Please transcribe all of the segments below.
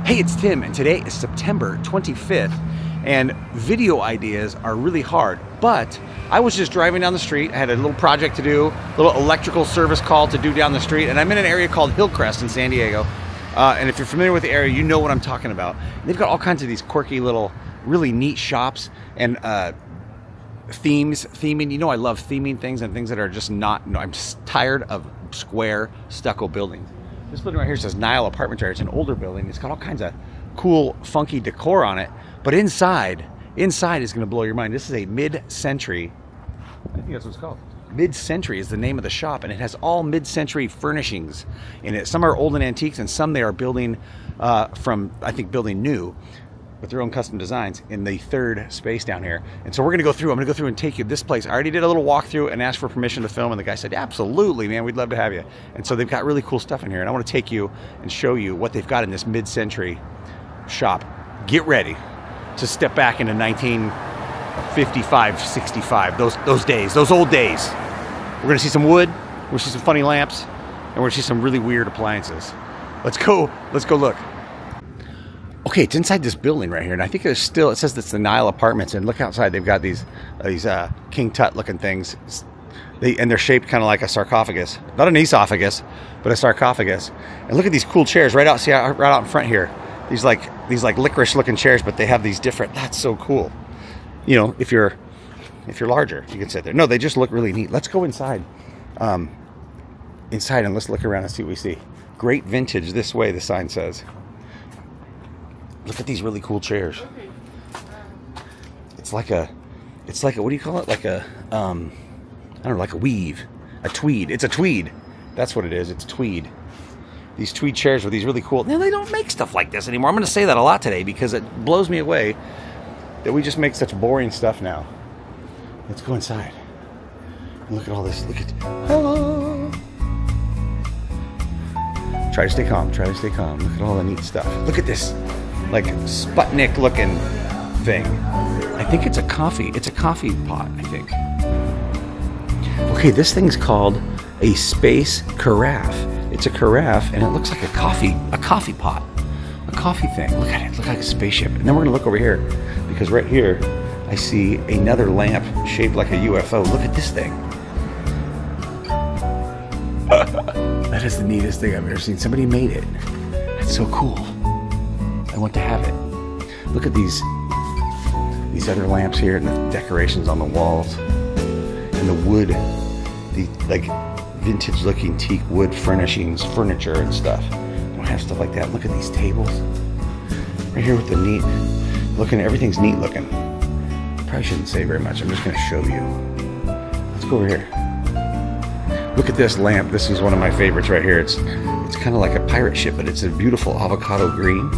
Hey, it's Tim, and today is September 25th, and video ideas are really hard, but I was just driving down the street. I had a little project to do, a little electrical service call to do down the street, and I'm in an area called Hillcrest in San Diego. And if you're familiar with the area, you know what I'm talking about. They've got all kinds of these quirky little, really neat shops and theming. You know I love theming things and things that are just not, I'm just tired of square stucco buildings. This building right here says Nile Apartments. It's an older building. It's got all kinds of cool, funky decor on it. But inside is going to blow your mind. This is a mid-century, I think that's what it's called. Mid-century is the name of the shop, and it has all mid-century furnishings in it. Some are old and antiques, and some they are building building new with their own custom designs in the third space down here. And so we're going to go through. I'm going to go through and take you to this place. I already did a little walkthrough and asked for permission to film, and the guy said, absolutely, man, we'd love to have you. And so they've got really cool stuff in here, and I want to take you and show you what they've got in this mid-century shop. Get ready to step back into 1955, 65, those days, those old days. We're going to see some wood, we're going to see some funny lamps, and we're going to see some really weird appliances. Let's go look. Okay, it's inside this building right here, and I think there's still, it says it's the Nile Apartments, and look outside, they've got these King Tut looking things, and they're shaped kind of like a sarcophagus. Not an esophagus, but a sarcophagus. And look at these cool chairs right out in front here. These like licorice looking chairs, but they have these different, that's so cool. You know, if you're larger, you can sit there. No, they just look really neat. Let's go inside. Inside, and let's look around and see what we see. Great vintage this way, the sign says. Look at these really cool chairs. It's like a, what do you call it? Like a, I don't know, like a weave, a tweed. It's a tweed. That's what it is. It's tweed. These tweed chairs with these really cool, now they don't make stuff like this anymore. I'm going to say that a lot today because it blows me away that we just make such boring stuff now. Let's go inside. And look at all this. Look at, hello. Try to stay calm. Try to stay calm. Look at all the neat stuff. Look at this, like Sputnik looking thing. I think it's a coffee. It's a coffee pot, I think. Okay, this thing's called a space carafe. It's a carafe, and it looks like a coffee pot, a coffee thing. Look at it. Look like a spaceship. And then we're gonna look over here, because right here I see another lamp shaped like a UFO. Look at this thing. That is the neatest thing I've ever seen. Somebody made it. That's so cool. I want to have it. Look at these other lamps here, and the decorations on the walls, and the wood, the like vintage looking teak wood furnishings, furniture and stuff. I don't have stuff like that. Look at these tables right here with the neat looking. Everything's neat looking. Probably shouldn't say very much. I'm just going to show you. Let's go over here. Look at this lamp. This is one of my favorites right here. It's kind of like a pirate ship, but it's a beautiful avocado green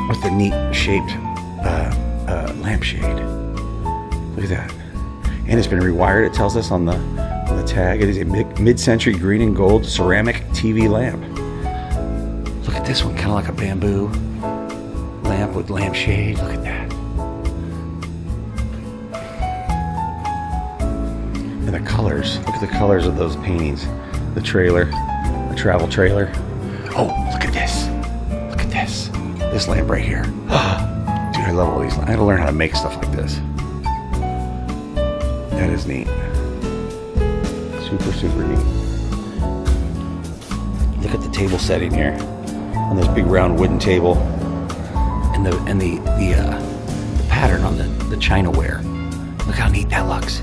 with the neat shaped lampshade. Look at that. And it's been rewired. It tells us on the tag. It is a mid-century green and gold ceramic TV lamp. Look at this one, kind of like a bamboo lamp with lampshade. Look at that. And the colors. Look at the colors of those paintings. The trailer, the travel trailer. Oh, look at this. Look at this. This lamp right here. Dude, I love all these. I had to learn how to make stuff like this. That is neat. Super neat. Look at the table setting here on this big round wooden table, and the pattern on the chinaware. Look how neat that looks.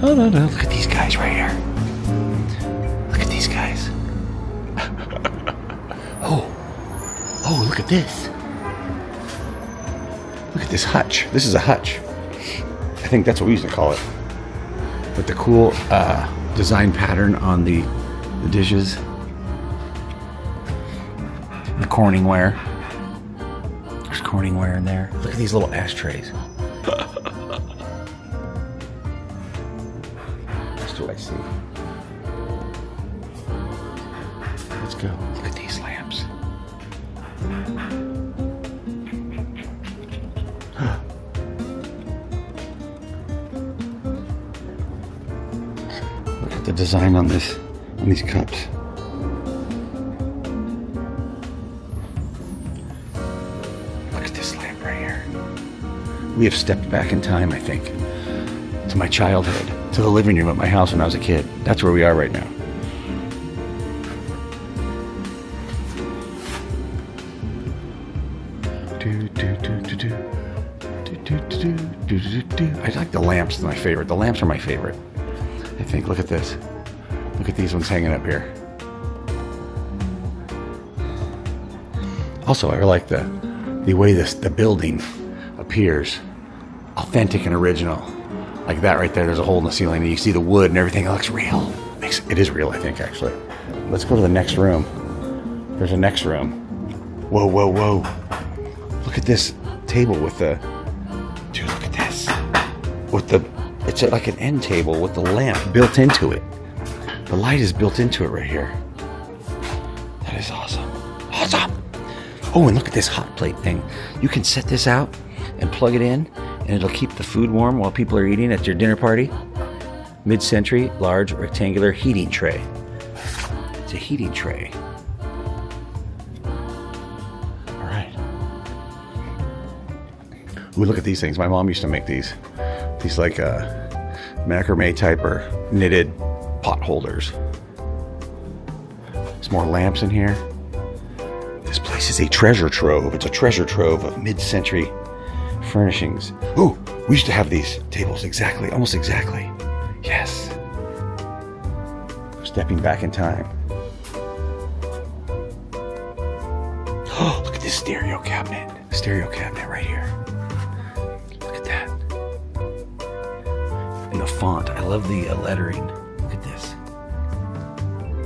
Oh no. Look at these guys right here. Look at these guys. Oh, look at this. Look at this hutch. This is a hutch. I think that's what we used to call it. With the cool design pattern on the dishes. The Corningware. There's Corningware in there. Look at these little ashtrays. What do I see? Let's go. Look at these lamps. Look at the design on these cups. We have stepped back in time, I think, to my childhood, to the living room at my house when I was a kid. That's where we are right now. I like the lamps. My favorite. The lamps are my favorite. I think. Look at this. Look at these ones hanging up here. Also, I like the way the building appears authentic and original. Like that right there. There's a hole in the ceiling, and you see the wood and everything. It looks real. It is real, I think, actually. Let's go to the next room. There's a next room. Whoa, whoa, whoa! Look at this table with the. Dude, look at this. With the. It's like an end table with the lamp built into it. The light is built into it right here. That is awesome. Awesome! Oh, and look at this hot plate thing. You can set this out and plug it in, and it'll keep the food warm while people are eating at your dinner party. Mid-century, large, rectangular heating tray. It's a heating tray. All right. Ooh, look at these things. My mom used to make these like macrame type or knitted pot holders. There's more lamps in here. This place is a treasure trove. It's a treasure trove of mid-century furnishings. Ooh, we used to have these tables exactly, almost exactly. Yes. Stepping back in time. Oh, look at this stereo cabinet. Stereo cabinet right here. Look at that. And the font. I love the lettering. Look at this.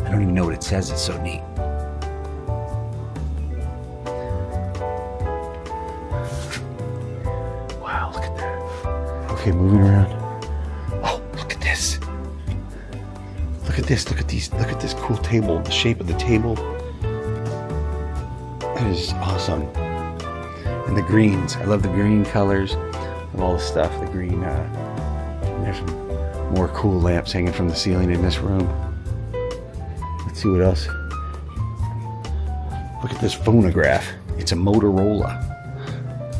I don't even know what it says. It's so neat. Wow, look at that. Okay, moving around. Oh, look at this. Look at this. Look at these. Look at this cool table. The shape of the table. That is awesome. And the greens. I love the green colors of all the stuff. The green. There's some more cool lamps hanging from the ceiling in this room. Let's see what else. Look at this phonograph. It's a Motorola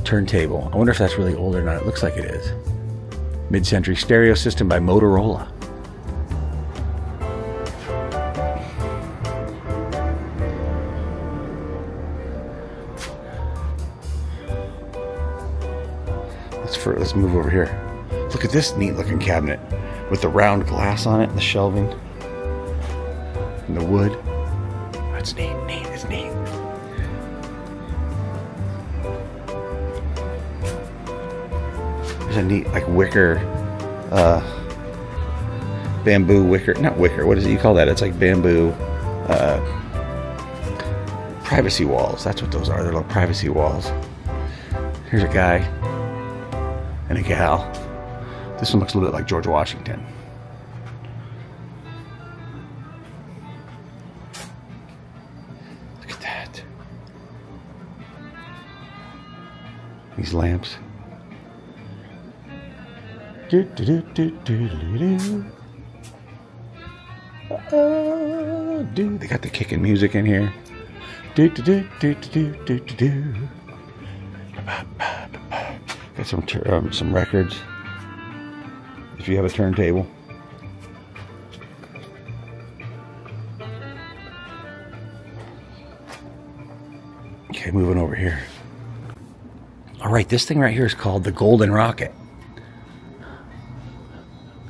turntable. I wonder if that's really old or not. It looks like it is. Mid-century stereo system by Motorola. Let's move over here. Look at this neat looking cabinet with the round glass on it and the shelving and the wood. That's neat. It's neat. There's a neat like wicker, bamboo wicker, not wicker. What is it you call that? It's like bamboo privacy walls. That's what those are. They're little privacy walls. Here's a guy and a gal. This one looks a little bit like George Washington. Look at that. These lamps. Dude, they got the kicking music in here. Got some records. If you have a turntable. Okay, moving over here. All right, this thing right here is called the Golden Rocket.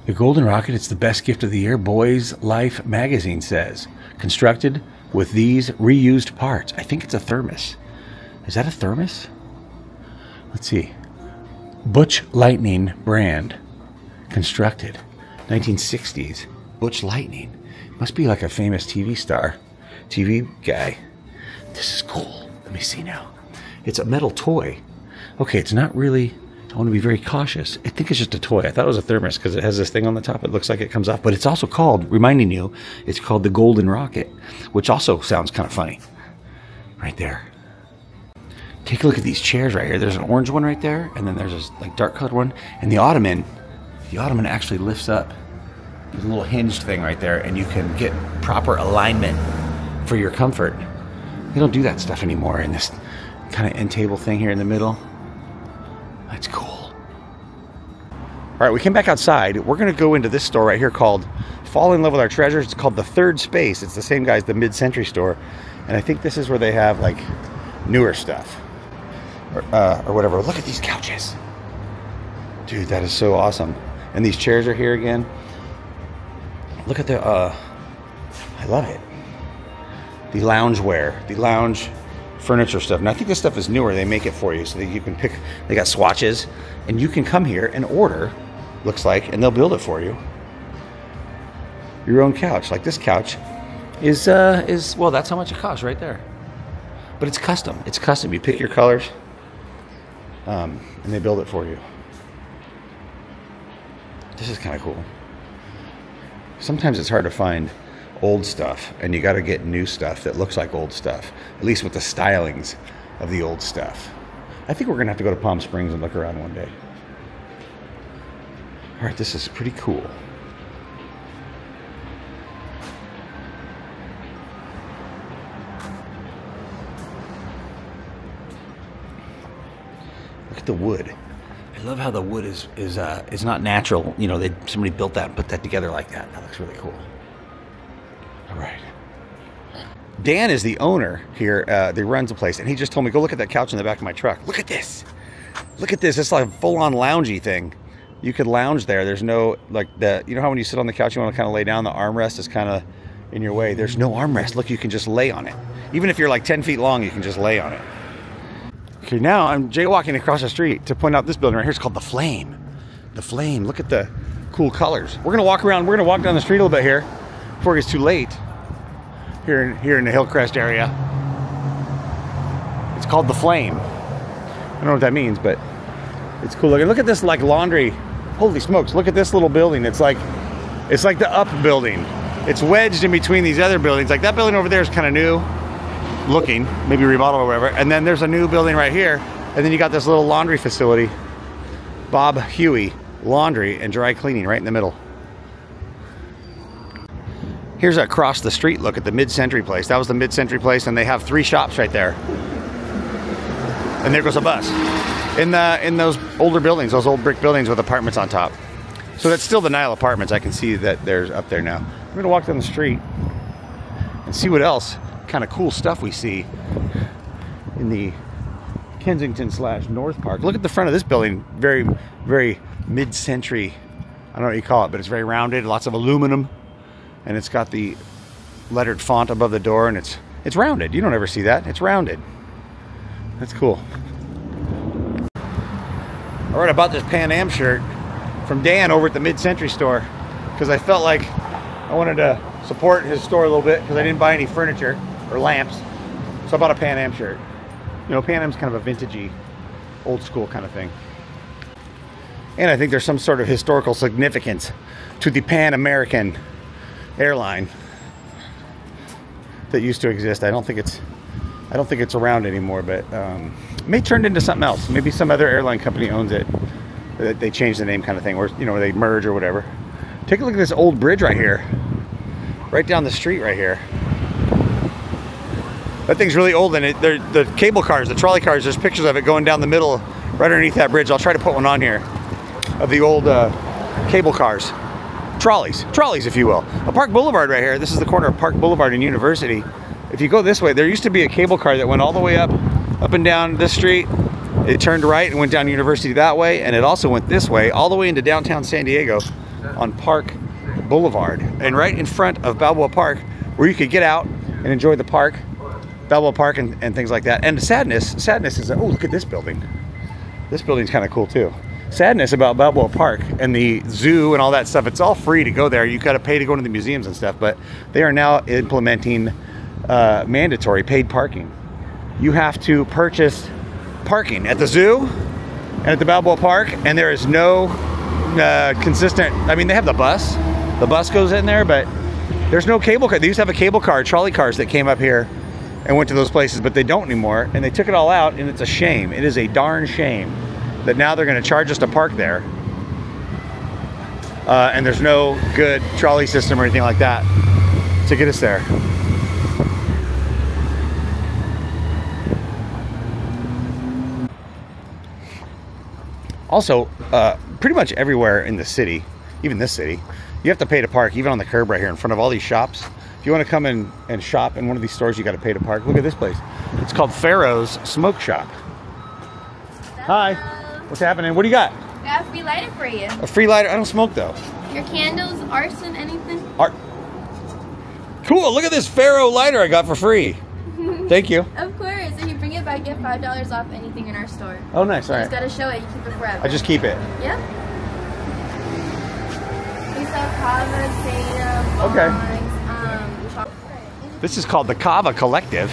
The Golden Rocket, it's the best gift of the year, Boys Life magazine says. Constructed with these reused parts. I think it's a thermos. Is that a thermos? Let's see. Butch Lightning brand. Constructed. 1960s. Butch Lightning. Must be like a famous TV star. TV guy. This is cool. Let me see now. It's a metal toy. Okay, it's not really... I want to be very cautious. I think it's just a toy. I thought it was a thermos because it has this thing on the top. It looks like it comes off. But it's also called, reminding you, it's called the Golden Rocket, which also sounds kind of funny. Right there. Take a look at these chairs right here. There's an orange one right there, and then there's this like dark colored one. And the ottoman actually lifts up. There's a little hinged thing right there, and you can get proper alignment for your comfort. They don't do that stuff anymore in this kind of end table thing here in the middle. That's cool. All right, we came back outside. We're gonna go into this store right here called Fall in Love with Our Treasures. It's called the Third Space. It's the same guy as the mid-century store. And I think this is where they have like newer stuff or whatever. Look at these couches. Dude, that is so awesome. And these chairs are here again. Look at the, I love it. The loungewear, the lounge furniture stuff. And I think this stuff is newer. They make it for you so that you can pick, they got swatches and you can come here and order, looks like, and they'll build it for you. Your own couch. Like this couch is well, that's how much it costs right there. But it's custom. It's custom. You pick your colors and they build it for you. This is kind of cool. Sometimes it's hard to find old stuff, and you got to get new stuff that looks like old stuff, at least with the stylings of the old stuff. I think we're gonna have to go to Palm Springs and look around one day. All right, this is pretty cool. Look at the wood. I love how the wood is not natural. You know, somebody built that and put that together like that. That looks really cool. All right. Dan is the owner here that runs the place, and he just told me, go look at that couch in the back of my truck. Look at this. Look at this. It's like a full-on loungy thing. You could lounge there. There's no, like, you know how when you sit on the couch, you want to kind of lay down, the armrest is kind of in your way. There's no armrest. Look, you can just lay on it. Even if you're like 10 feet long, you can just lay on it. Okay, now I'm jaywalking across the street to point out this building right here. It's called The Flame. The Flame. Look at the cool colors. We're going to walk around. We're going to walk down the street a little bit here before it gets too late. Here in the Hillcrest area. It's called The Flame. I don't know what that means, but it's cool looking. Look at this, like, laundry. Holy smokes, look at this little building. It's like the up building. It's wedged in between these other buildings. Like that building over there is kind of new looking, maybe remodeled or whatever. And then there's a new building right here. And then you got this little laundry facility. Bob Huey Laundry and Dry Cleaning right in the middle. Here's across the street look at the mid-century place. That was the mid-century place, and they have 3 shops right there. And there goes a bus. In those older buildings, those old brick buildings with apartments on top. So that's still the Nile Apartments. I can see that there's up there now. I'm gonna walk down the street and see what else kind of cool stuff we see in the Kensington/North Park. Look at the front of this building. Very, very mid-century. I don't know what you call it, but it's very rounded, lots of aluminum. And it's got the lettered font above the door, and it's rounded. You don't ever see that. It's rounded. That's cool. All right, I bought this Pan Am shirt from Dan over at the mid-century store because I felt like I wanted to support his store a little bit because I didn't buy any furniture or lamps. So I bought a Pan Am shirt. You know, Pan Am's kind of a vintagey, old school kind of thing. And I think there's some sort of historical significance to the Pan American airline that used to exist. I don't think it's around anymore, but it may turn into something else. Maybe some other airline company owns it. They change the name kind of thing, or you know, they merge or whatever. Take a look at this old bridge right here, right down the street right here. That thing's really old, and the cable cars, the trolley cars, there's pictures of it going down the middle right underneath that bridge. I'll try to put one on here of the old cable cars. Trolleys, if you will. A Park Boulevard right here. This is the corner of Park Boulevard and University. If you go this way, there used to be a cable car that went all the way up and down this street. It turned right and went down University that way, and it also went this way, all the way into downtown San Diego on Park Boulevard. And right in front of Balboa Park, where you could get out and enjoy the park, Balboa Park and things like that. And Sadness is, oh, look at this building. This building's kind of cool too. Sadness about Balboa Park and the zoo and all that stuff, it's all free to go there. You got to pay to go into the museums and stuff, but they are now implementing mandatory paid parking. You have to purchase parking at the zoo and at the Balboa Park, and there is no consistent, I mean, they have the bus goes in there, but there's no cable car. They used to have a cable car, trolley cars that came up here and went to those places, but they don't anymore, and they took it all out, and it's a shame. It is a darn shame that now they're going to charge us to park there, and there's no good trolley system or anything like that to get us there. Also, pretty much everywhere in the city, even this city, you have to pay to park, even on the curb right here in front of all these shops. If you want to come in and shop in one of these stores, you got to pay to park. Look at this place. It's called Pharaoh's Smoke Shop. Hi. What's happening? What do you got? I got a free lighter for you. A free lighter? I don't smoke though. Your candles, arson, anything? Art. Cool. Look at this Pharaoh lighter I got for free. Thank you. Of course. If you bring it back, get $5 off anything in our store. Oh, nice. All right. You just gotta show it. You keep it forever. I just keep it. Yeah. We sell kava, Okay. This is called the Kava Collective.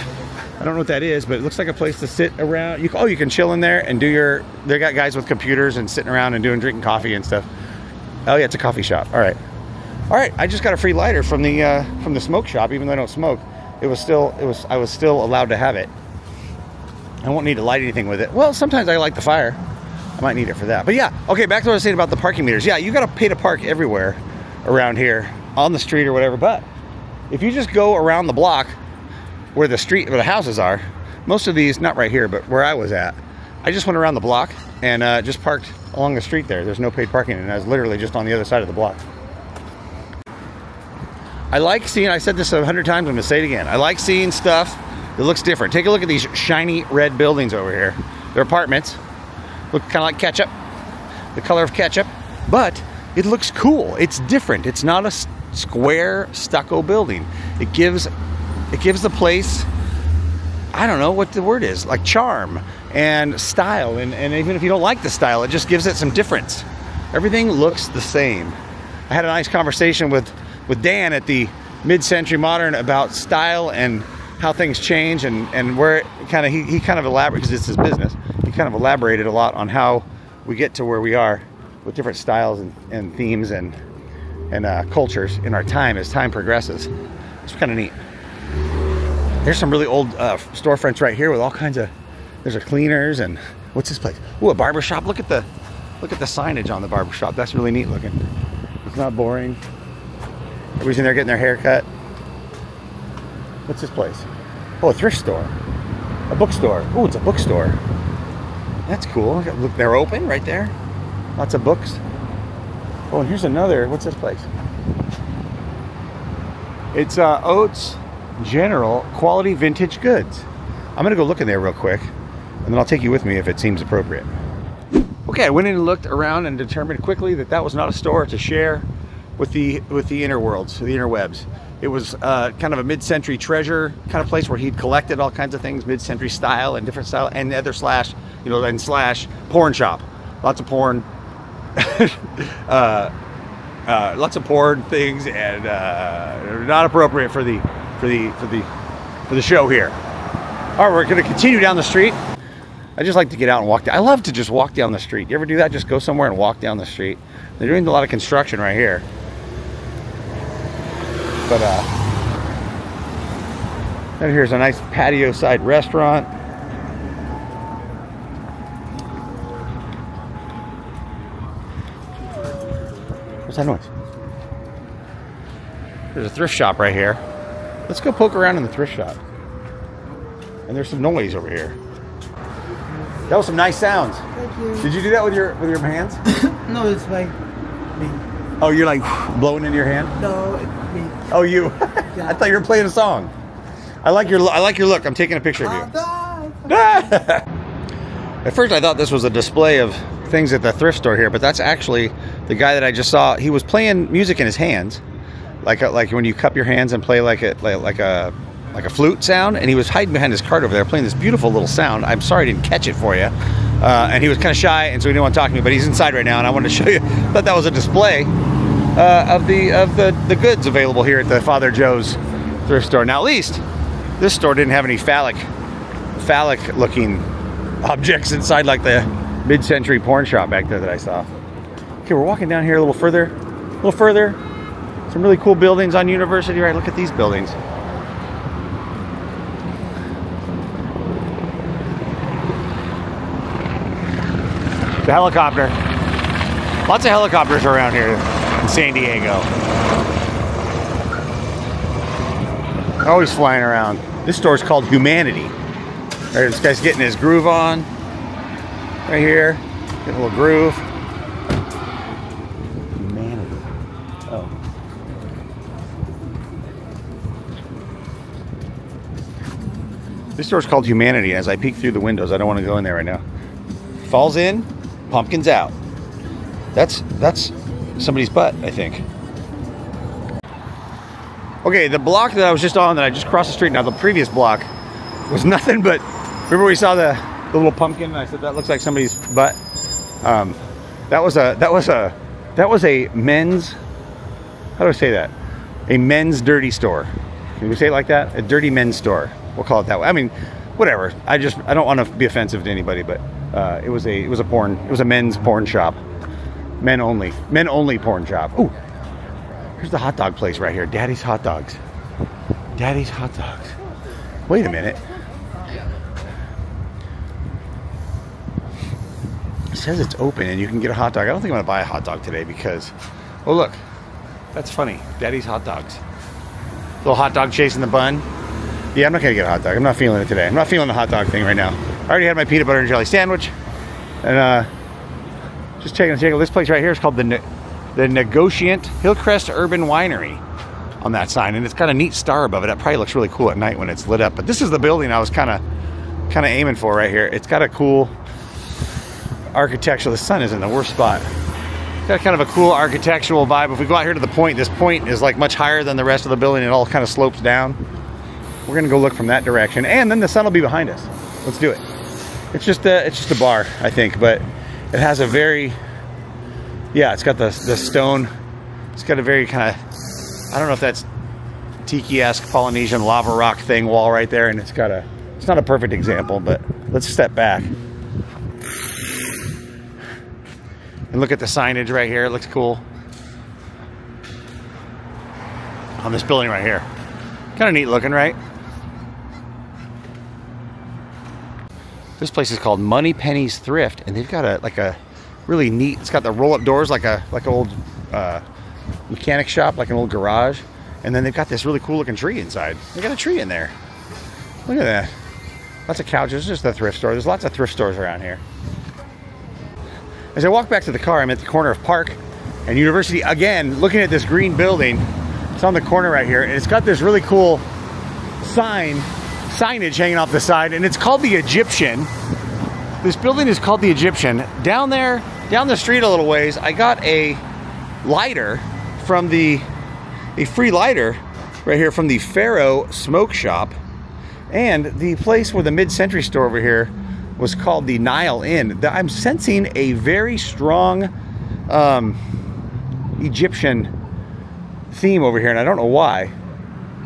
I don't know what that is, but it looks like a place to sit around. You can chill in there and do your. They got guys with computers and sitting around and drinking coffee and stuff. Oh yeah, it's a coffee shop. All right. I just got a free lighter from the smoke shop, even though I don't smoke. I was still allowed to have it. I won't need to light anything with it. Well, sometimes I light the fire. I might need it for that. But yeah, okay, back to what I was saying about the parking meters. Yeah, you got to pay to park everywhere around here, on the street or whatever. But if you just go around the block where the houses are, most of these, not right here, but where I was at, I just went around the block and just parked along the street there. There's no paid parking, and I was literally just on the other side of the block. I like seeing, I said this 100 times, I'm gonna say it again. I like seeing stuff that looks different. Take a look at these shiny red buildings over here. They're apartments. Look kind of like ketchup, the color of ketchup, but it looks cool. It's different. It's not a square stucco building. It gives the place, I don't know what the word is, like charm and style. And even if you don't like the style, it just gives it some difference. Everything looks the same. I had a nice conversation with Dan at the Mid-Century Modern about style and how things change and where it he kind of elaborated, because it's his business. He kind of elaborated a lot on how we get to where we are with different styles and themes and cultures in our time as time progresses. It's kind of neat. There's some really old storefronts right here with all kinds of. There's a cleaners and what's this place? Ooh, a barber shop. Look at the signage on the barber shop. That's really neat looking. It's not boring. Everybody's in there getting their hair cut. What's this place? Oh, a thrift store. A bookstore. Oh, it's a bookstore. That's cool. Look, they're open right there. Lots of books. Oh, and here's another. What's this place? It's Oates General Quality Vintage Goods. I'm going to go look in there real quick, and then I'll take you with me if it seems appropriate. Okay, I went in and looked around and determined quickly that was not a store to share with the interworlds, the interwebs. It was kind of a mid-century treasure kind of place where he'd collected all kinds of things, mid-century style and different style, and other slash porn shop. Lots of porn, lots of porn things, and not appropriate for the show here. All right, we're going to continue down the street. I just like to get out and walk. I love to just walk down the street. You ever do that? Just go somewhere and walk down the street. They're doing a lot of construction right here. But and here's a nice patio side restaurant. What's that noise? There's a thrift shop right here. Let's go poke around in the thrift shop. And there's some noise over here. That was some nice sounds. Thank you. Did you do that with your hands? No, it's like me. Oh, you're like blowing in your hand? No, it's me. Oh, you? Yeah. I thought you were playing a song. I like your look. I'm taking a picture of you. At first, I thought this was a display of things at the thrift store here, but that's actually the guy that I just saw. He was playing music in his hands, like when you cup your hands and play like a flute sound, and he was hiding behind his cart over there playing this beautiful little sound. I'm sorry I didn't catch it for you. And he was kind of shy, and so he didn't want to talk to me, but he's inside right now, and I wanted to show you. I thought that was a display of the goods available here at the Father Joe's thrift store. Now, at least this store didn't have any phallic looking objects inside like the mid-century porn shop back there that I saw. Okay, we're walking down here a little further. Some really cool buildings on University, right? Look at these buildings. The helicopter. Lots of helicopters around here in San Diego. Always flying around. This store is called Humanity. Right, this guy's getting his groove on. Right here. Getting a little groove. This store's called Humanity. As I peek through the windows, I don't want to go in there right now. Falls in, pumpkins out. That's somebody's butt, I think. Okay, the block that I was just on, that I just crossed the street now, the previous block, was nothing but, remember we saw the little pumpkin and I said that looks like somebody's butt? That was a men's, how do I say that? A men's dirty store. Can we say it like that? A dirty men's store. We'll call it that way. I mean, whatever. I don't want to be offensive to anybody, but it was a men's porn shop. Men only porn shop. Ooh, here's the hot dog place right here. Daddy's Hot Dogs. Daddy's Hot Dogs. Wait a minute. It says it's open and you can get a hot dog. I don't think I'm gonna buy a hot dog today because, oh look, that's funny. Daddy's Hot Dogs. Little hot dog chasing the bun. Yeah, I'm not gonna get a hot dog. I'm not feeling it today. I'm not feeling the hot dog thing right now. I already had my peanut butter and jelly sandwich, and just taking a this place right here is called the Negociant Hillcrest Urban Winery on that sign, and it's got a neat star above it. That probably looks really cool at night when it's lit up. But this is the building I was kind of aiming for right here. It's got a cool architectural. The sun is in the worst spot. It's got kind of a cool architectural vibe. If we go out here to the point, this point is like much higher than the rest of the building. It all kind of slopes down. We're gonna go look from that direction, and then the sun will be behind us. Let's do it. It's just a bar, I think, but it has a very, yeah, it's got the stone. It's got a very kind of, I don't know if that's tiki-esque Polynesian lava rock thing wall right there, and it's not a perfect example, but let's step back and look at the signage right here. It looks cool on this building right here. Kind of neat looking, right? This place is called Money Penny's Thrift, and they've got a really neat, it's got the roll-up doors like an old mechanic shop, like an old garage, and then they've got this really cool looking tree inside. They got a tree in there. Look at that. Lots of couches. It's just a thrift store. There's lots of thrift stores around here. As I walk back to the car, I'm at the corner of Park and University again, looking at this green building. It's on the corner right here, and it's got this really cool signage hanging off the side, and it's called the Egyptian. This building is called the Egyptian. Down the street a little ways, I got a lighter from a free lighter right here from the Pharaoh Smoke Shop, and the place where the mid-century store over here was called the Nile Inn. I'm sensing a very strong Egyptian theme over here, and I don't know why.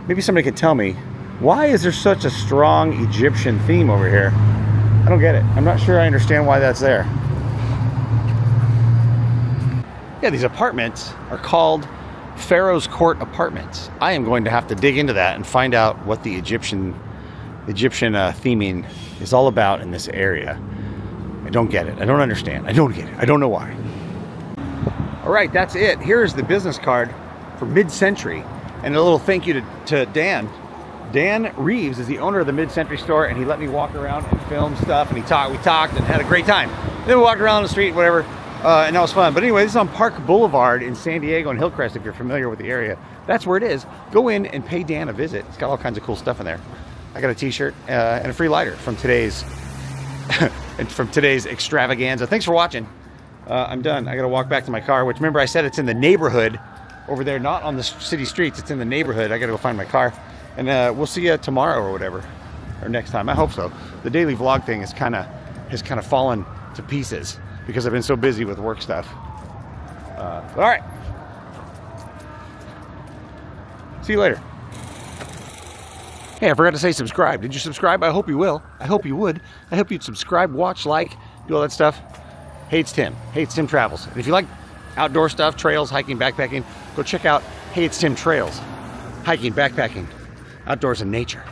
Maybe somebody could tell me, why is there such a strong Egyptian theme over here? I don't get it. I'm not sure I understand why that's there. Yeah, these apartments are called Pharaoh's Court Apartments. I am going to have to dig into that and find out what the Egyptian theming is all about in this area. I don't get it. I don't understand. I don't get it. I don't know why. All right, that's it. Here's the business card for Mid-Century, and a little thank you to Dan. Dan Reeves is the owner of the Mid-Century store, and he let me walk around and film stuff, and we talked and had a great time. Then we walked around the street, whatever, and that was fun. But anyway, this is on Park Boulevard in San Diego and Hillcrest, if you're familiar with the area. That's where it is. Go in and pay Dan a visit. It's got all kinds of cool stuff in there. I got a t-shirt and a free lighter from today's extravaganza. Thanks for watching. I'm done. I got to walk back to my car, which, remember, I said it's in the neighborhood over there, not on the city streets. It's in the neighborhood. I got to go find my car, and we'll see you tomorrow or whatever, or next time. I hope so. The daily vlog thing has kind of fallen to pieces because I've been so busy with work stuff. All right. See you later. Hey, I forgot to say subscribe. Did you subscribe? I hope you will. I hope you would. I hope you'd subscribe, watch, like, do all that stuff. Hey, it's Tim. Hey, it's Tim Travels. And if you like outdoor stuff, trails, hiking, backpacking, go check out Hey, it's Tim Trails. Hiking, backpacking, outdoors and nature.